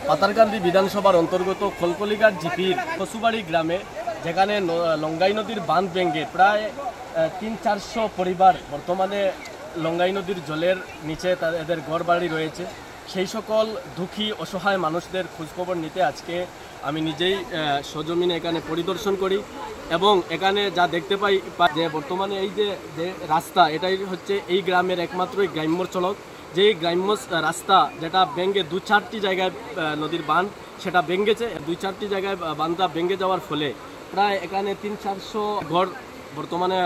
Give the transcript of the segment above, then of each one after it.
পাতারকান্দি বিধানসভার অন্তর্গত খলকলিঘাট জিপির কসুবাড়ি গ্রামে, যেখানে লঙ্গাই নদীর বাঁধ ভেঙে প্রায় 300-400 পরিবার বর্তমানে লঙ্গাই নদীর জলের নিচে এদের ঘরবাড়ি রয়েছে। সেই সকল দুঃখী অসহায় মানুষদের খোঁজখবর নিতে আজকে আমি নিজেই সজমিনে এখানে পরিদর্শন করি এবং এখানে যা দেখতে পাই যে বর্তমানে এই যে রাস্তা, এটাই হচ্ছে এই গ্রামের একমাত্রই গ্রাম্য সড়ক। যেই গ্রাম্য রাস্তা যেটা ভেঙে 2-4টি জায়গায় নদীর বাঁধ সেটা ভেঙেছে, 2-4টি জায়গায় বাঁধটা ভেঙে যাওয়ার ফলে প্রায় এখানে 300-400 ঘর বর্তমানে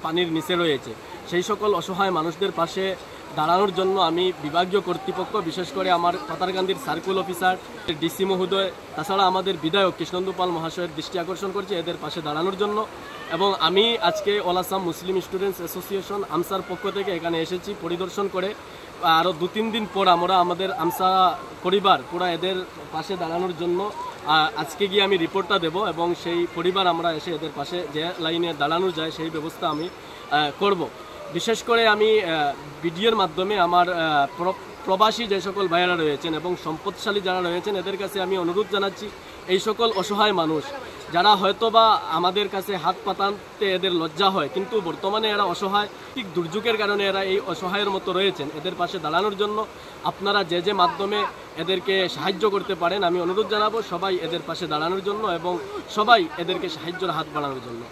পানির নিচে রয়েছে। সেই সকল অসহায় মানুষদের পাশে দাঁড়ানোর জন্য আমি বিভাগীয় কর্তৃপক্ষ, বিশেষ করে আমার পাতারকান্দির সার্কেল অফিসার ডিসি মহোদয়, তাছাড়া আমাদের বিধায়ক কৃষ্ণেন্দু পাল মহাশয়ের দৃষ্টি আকর্ষণ করছি এদের পাশে দাঁড়ানোর জন্য। এবং আমি আজকে অল আসাম মুসলিম স্টুডেন্টস অ্যাসোসিয়েশন আমসার পক্ষ থেকে এখানে এসেছি পরিদর্শন করে। আরও 2-3 দিন পর আমরা আমাদের আমসা পরিবার পুরো এদের পাশে দাঁড়ানোর জন্য আজকে গিয়ে আমি রিপোর্টটা দেব এবং সেই পরিবার আমরা এসে এদের পাশে যে লাইনে দাঁড়ানো যায় সেই ব্যবস্থা আমি করব। বিশেষ করে আমি ভিডিওর মাধ্যমে আমার প্রবাসী যে সকল ভাইয়েরা রয়েছেন এবং সম্পদশালী যারা রয়েছেন এদের কাছে আমি অনুরোধ জানাচ্ছি, এই সকল অসহায় মানুষ যারা হয়তোবা আমাদের কাছে হাত পাতাতে এদের লজ্জা হয়, কিন্তু বর্তমানে এরা অসহায়, ঠিক দুর্যোগের কারণে এরা এই অসহায়ের মতো রয়েছেন, এদের পাশে দাঁড়ানোর জন্য আপনারা যে মাধ্যমে এদেরকে সাহায্য করতে পারেন আমি অনুরোধ জানাবো সবাই এদের পাশে দাঁড়ানোর জন্য এবং সবাই এদেরকে সাহায্যের হাত বাড়ানোর জন্য।